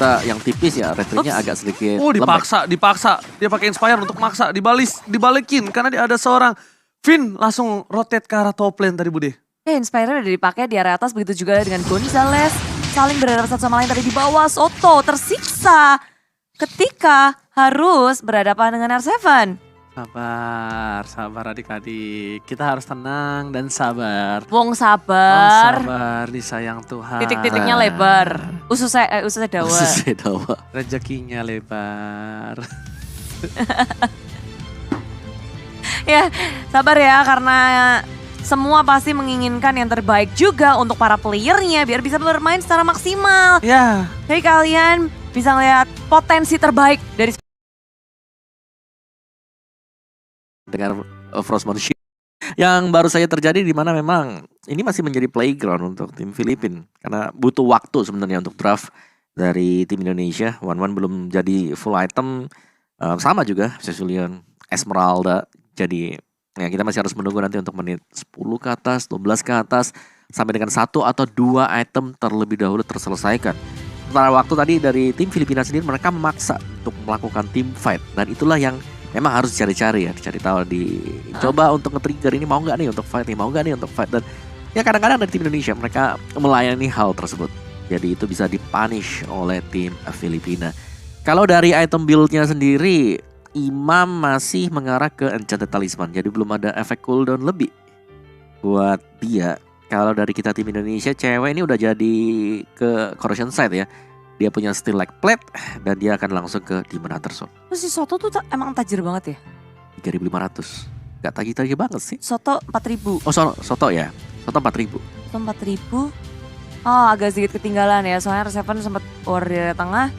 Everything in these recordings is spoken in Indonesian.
kita yang tipis ya, retrinya agak sedikit dipaksa. Dia pakai Inspire untuk maksa, dibalikin karena dia ada seorang Vin langsung rotate ke arah top lane tadi Bude. Ya, Inspire udah dipakai di area atas, begitu juga dengan Gonzales. Saling berhadapan satu sama lain, tapi di bawah Soto tersiksa ketika harus berhadapan dengan R7. Sabar adik-adik. Kita harus tenang dan sabar. Wong sabar. Sabar disayang Tuhan. Titik-titiknya lebar. Ususnya dawa. Ususnya dawa. Rezekinya lebar. Ya, sabar ya karena semua pasti menginginkan yang terbaik juga untuk para playernya biar bisa bermain secara maksimal. Ya. Jadi kalian bisa lihat potensi terbaik dari dengan Frostmourne Shield yang baru saja terjadi, di mana memang ini masih menjadi playground untuk tim Filipina karena butuh waktu sebenarnya untuk draft dari tim Indonesia. One belum jadi full item, sama juga Cecilion, Esmeralda. Jadi ya kita masih harus menunggu nanti untuk menit 10 ke atas, 12 ke atas, sampai dengan 1 atau 2 item terlebih dahulu terselesaikan. Sementara waktu tadi dari tim Filipina sendiri, mereka memaksa untuk melakukan team fight. Dan itulah yang memang harus dicari-cari ya, dicari tahu, dicoba untuk nge-trigger ini mau nggak nih untuk fight, mau nggak nih untuk fight. Dan ya kadang-kadang dari tim Indonesia mereka melayani hal tersebut. Jadi itu bisa dipunish oleh tim Filipina. Kalau dari item build-nya sendiri, Imam masih mengarah ke Enchanted Talisman. Jadi belum ada efek cooldown lebih buat dia. Kalau dari kita tim Indonesia, cewek ini udah jadi ke Corrosion Side ya. Dia punya Steel Like Plate dan dia akan langsung ke Demon Hunter Sword. Terus si Soto tuh emang tajir banget ya? 3.500. Gak tagih-tagih banget sih. Soto 4.000. Oh Soto ya. Soto 4.000. Soto 4.000. Oh agak sedikit ketinggalan ya. Soalnya R7 sempat war di area tengah.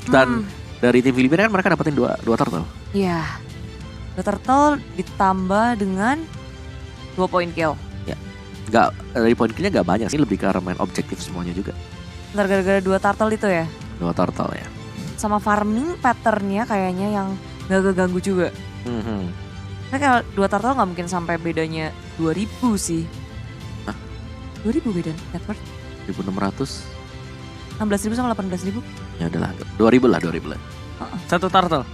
Dan dari tim Filipina kan mereka dapetin dua turtle. Iya. 2 turtle ditambah dengan 2 point kill. Ya. Gak, dari point killnya gak banyak sih. Lebih ke arah main objektif semuanya juga. Ntar gara-gara 2 turtle itu ya? 2 turtle ya. Sama farming patternnya kayaknya yang gak keganggu juga. Nah kalau 2 turtle gak mungkin sampai bedanya 2.000 sih. Hah? 2.000 beda net worth? 1.600. 16.000 sama 18.000? Ya udahlah, 2.000 lah. Satu turtle.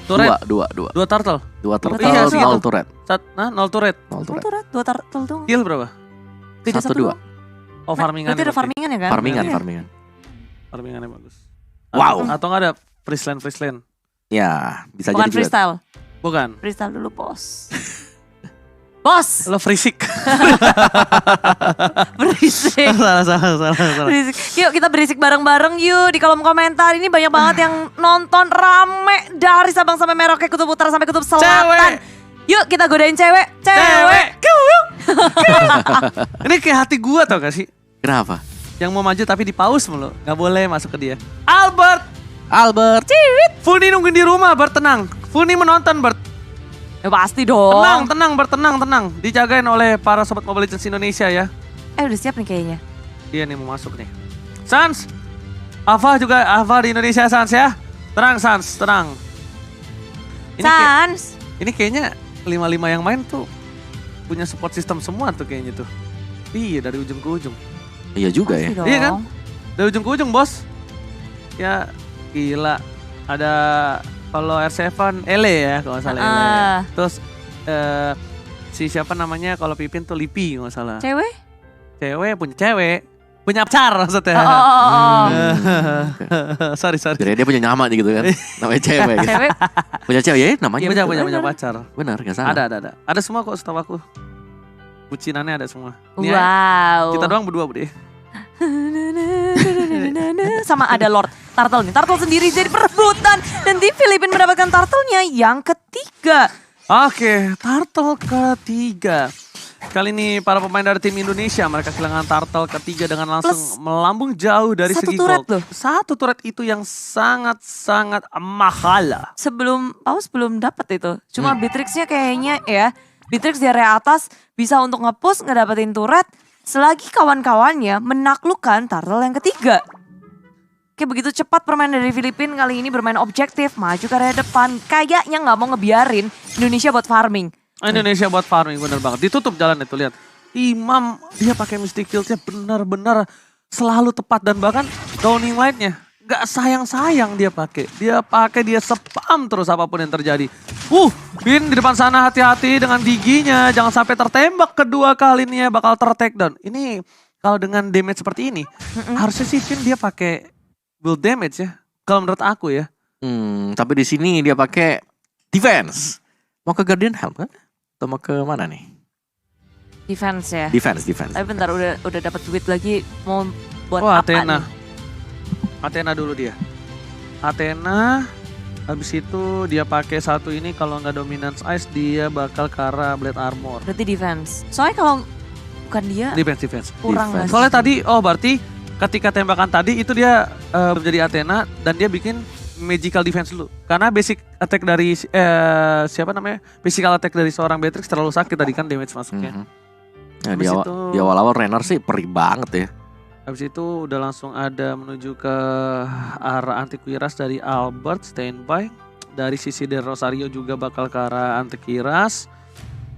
Dua turtle. 2 turtle, Iya, 0 turret. 0 turret. 0 turret. Turret, 2 turtle dong. Kill berapa? Beda 1-2. doang. Oh farmingan. Berarti ada farmingan ya kan? Farmingannya bagus. Wow. Atau nggak ada freeland? Ya, bisa Bukan jadi juga. freestyle. Bukan. Freestyle dulu bos. Bos! Lo freesik. Berisik. salah. Berisik. Yuk kita berisik bareng-bareng yuk di kolom komentar. Ini banyak banget yang nonton rame dari Sabang sampai Merauke, Kutub Utara sampai Kutub Selatan. Cewek. Yuk kita godain cewek. Ini kayak hati gua tau gak sih? Kenapa? Yang mau maju tapi di pause mulu. Gak boleh masuk ke dia. Albert. Ciwit. Funi nungguin di rumah, Bert tenang. Funi menonton, Bert. Ya pasti dong. Tenang, Bert, tenang. Dijagain oleh para sobat Mobile Legends Indonesia ya. Udah siap nih kayaknya. Dia nih mau masuk nih. Sans. Ava di Indonesia Sans ya. Tenang Sans, tenang. Sans. Ini kayaknya 5-5 yang main tuh punya support system semua tuh kayaknya tuh. Iya dari ujung ke ujung. Iya juga ya. Dong. Iya kan? Dari ujung ke ujung bos. Ya gila. Ada kalau R7 Ele ya kalau nggak salah Ele. Terus si siapa namanya kalau Pipin tuh Lipi nggak salah. Cewek? Punya pacar maksudnya. Sorry. Jadi dia punya nama nih gitu kan. Namanya cewek gitu. Cewek? Punya cewek ya namanya. Punya pacar. Benar gak salah. Ada. Ada semua kok setahu aku. Bucinannya ada semua. Nih, Wow. kita doang berdua Bude. Sama ada Lord Turtle nih. Turtle sendiri jadi perebutan. Dan tim Filipina mendapatkan turtle-nya yang ketiga. Oke, turtle ketiga. Kali ini para pemain dari tim Indonesia mereka kehilangan turtle ketiga dengan langsung melambung jauh dari satu segi turret gold. loh. Satu turret itu yang sangat mahal. Sebelum pause belum dapat itu. Cuma Beatrix-nya kayaknya ya. Beatrix di area atas bisa untuk nge-push ngedapetin turret. Selagi kawan-kawannya menaklukkan turtle yang ketiga. Kayak begitu cepat permainan dari Filipina kali ini bermain objektif. Maju ke area depan. Kayaknya gak mau ngebiarin Indonesia buat farming. Indonesia buat farming bener banget. Ditutup jalan itu lihat. Imam dia pakai Mystic Shield-nya benar-benar selalu tepat dan bahkan downing light-nya gak sayang-sayang dia pakai. Dia spam terus apapun yang terjadi. Bin di depan sana hati-hati dengan giginya. Jangan sampai tertembak kedua kali nih ya, bakal ter-take down. Ini kalau dengan damage seperti ini, harusnya sih Bin dia pakai build damage ya. Kalau menurut aku ya. Tapi di sini dia pakai defense. Mau ke Guardian Helm kan? Atau mau ke mana nih? Defense ya. Defense. Tapi bentar udah dapat duit lagi mau buat apa Athena. nih? Athena dulu dia. Athena, habis itu dia pakai satu ini, kalau nggak Dominance Ice dia bakal ke arah Blade Armor. Berarti defense. Soalnya kalau bukan dia Defense. kurang nggak sih? Soalnya tadi, berarti ketika tembakan tadi itu dia menjadi Athena dan dia bikin magical defense dulu. Karena basic attack dari Physical attack dari seorang Beatrix terlalu sakit tadi kan damage masuknya. Nah, Habis di awal-awal Renner sih perih banget ya. Habis itu udah langsung ada menuju ke arah Antiquiras dari Albert, standby. Dari sisi Del Rosario juga bakal ke arah Antiquiras.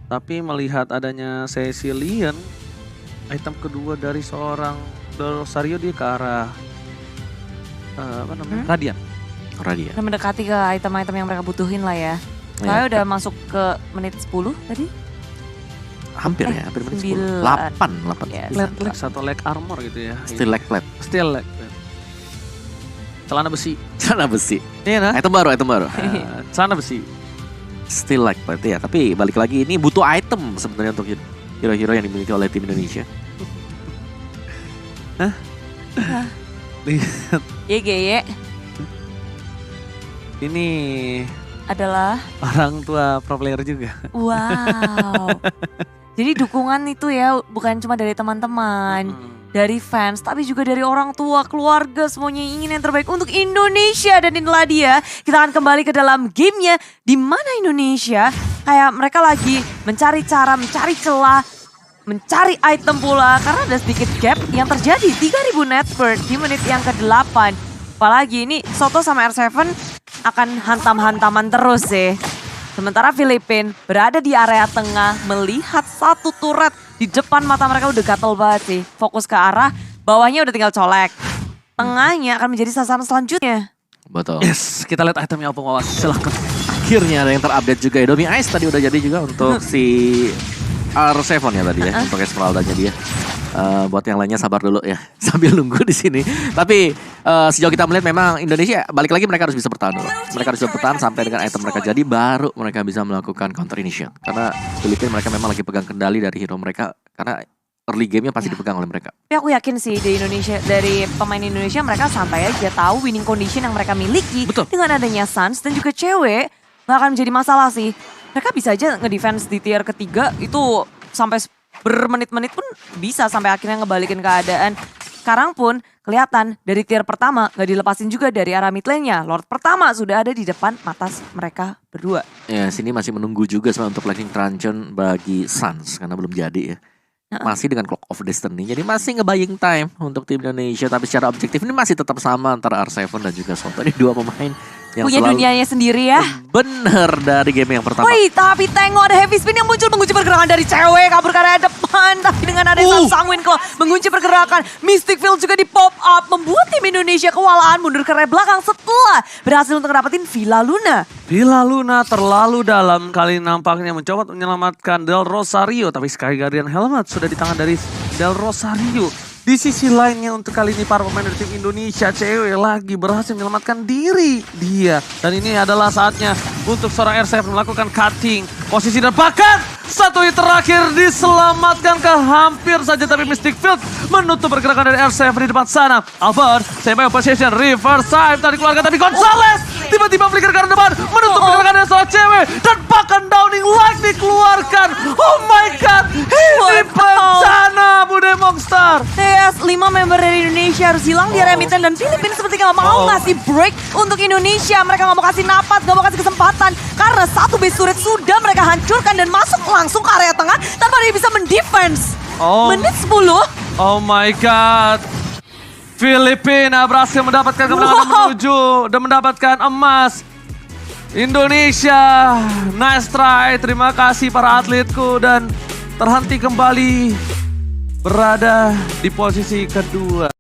Tapi melihat adanya Cecilian, item kedua dari seorang Del Rosario dia ke arah Radiant. Udah mendekati ke item-item yang mereka butuhin lah ya. Soalnya udah masuk ke menit 10 tadi. Hampir menit 10. 8. Ya, Leg satu leg armor gitu ya. Still leg plate. Still leg. Celana besi. Celana besi. Iya nah? Item baru. Celana besi. Still leg plate ya. Tapi balik lagi ini butuh item sebenarnya untuk hero-hero yang dimiliki oleh tim Indonesia. Hah? Lihat. YGY. Ini adalah orang tua pro player juga. Wow. Jadi dukungan itu ya bukan cuma dari teman-teman, dari fans, tapi juga dari orang tua, keluarga, semuanya ingin yang terbaik untuk Indonesia. Dan inilah dia, kita akan kembali ke dalam gamenya, di mana Indonesia kayak mereka lagi mencari cara, mencari celah, mencari item pula. Karena ada sedikit gap yang terjadi, 3000 net worth di menit yang ke-8. Apalagi ini Soto sama R7 akan hantam-hantaman terus sih. Sementara Filipina berada di area tengah melihat satu turret di depan mata mereka, udah gatel banget sih. Fokus ke arah, bawahnya udah tinggal colek. Tengahnya akan menjadi sasaran selanjutnya. Betul. Yes, kita lihat itemnya apa Wawas, silahkan. Akhirnya ada yang terupdate juga ya. Domi Ice tadi udah jadi juga untuk si R7 ya tadi ya. Untuk Esmeralda-nya dia. Buat yang lainnya sabar dulu ya sambil nunggu di sini. Tapi sejauh kita melihat memang Indonesia balik lagi mereka harus bisa bertahan dulu. Mereka harus bisa bertahan sampai dengan item mereka jadi baru mereka bisa melakukan counter initiate. Karena Filipina mereka memang lagi pegang kendali dari hero mereka karena early game-nya pasti dipegang oleh mereka. Tapi aku yakin sih di Indonesia, dari pemain Indonesia mereka santai aja tahu winning condition yang mereka miliki. Betul. Dengan adanya Suns dan juga cewek gak akan menjadi masalah sih. Mereka bisa aja ngedefense di tier ketiga itu sampai bermenit-menit pun bisa sampai akhirnya ngebalikin keadaan. Sekarang pun kelihatan dari tier pertama gak dilepasin juga dari arah mid lane-nya. Lord pertama sudah ada di depan mata mereka berdua. Ya sini masih menunggu juga sebenarnya untuk Lightning Truncheon bagi Suns karena belum jadi ya. Masih dengan Clock of Destiny. Jadi masih nge-buying time untuk tim Indonesia. Tapi secara objektif ini masih tetap sama antara R7 dan juga Soto. Ini dua pemain yang punya selalu dunianya sendiri ya. bener dari game yang pertama. Wih, tapi tengok ada heavy spin yang muncul mengunci pergerakan dari cewek, kabur ke area depan. Tapi dengan ada Sangwin Claw mengunci pergerakan, Mystic Field juga di pop up, membuat tim Indonesia kewalahan mundur ke area belakang setelah berhasil untuk dapetin Villa Luna. Villa Luna terlalu dalam kali nampaknya mencoba menyelamatkan Del Rosario, tapi Sky Guardian Helmet sudah di tangan dari Del Rosario. Di sisi lainnya untuk kali ini para pemain dari tim Indonesia cewek lagi berhasil menyelamatkan diri dia. Dan ini adalah saatnya untuk seorang R7 melakukan cutting posisi dan bahkan satu hit terakhir diselamatkan ke hampir saja. Tapi Mystic Field menutup pergerakan dari R7 di depan sana. Albert, semi position, reverse side tadi keluarga tapi Gonzales tiba-tiba flicker ke depan menutup pergerakan dari seorang cewek. Dan bahkan downing light dikeluarkan. Oh my god, ini bencana Bude Monster. Yes, 5 member dari Indonesia harus hilang di area mid lane dan Filipina seperti gak mau ngasih break untuk Indonesia. Mereka gak mau kasih napas, gak mau kasih kesempatan. Karena satu base turret sudah mereka hancurkan dan masuk langsung ke area tengah tanpa dia bisa mendefense. Menit 10. Oh my god. Filipina berhasil mendapatkan kemenangan menuju dan mendapatkan emas. Indonesia, nice try. Terima kasih para atletku dan terhenti kembali berada di posisi kedua.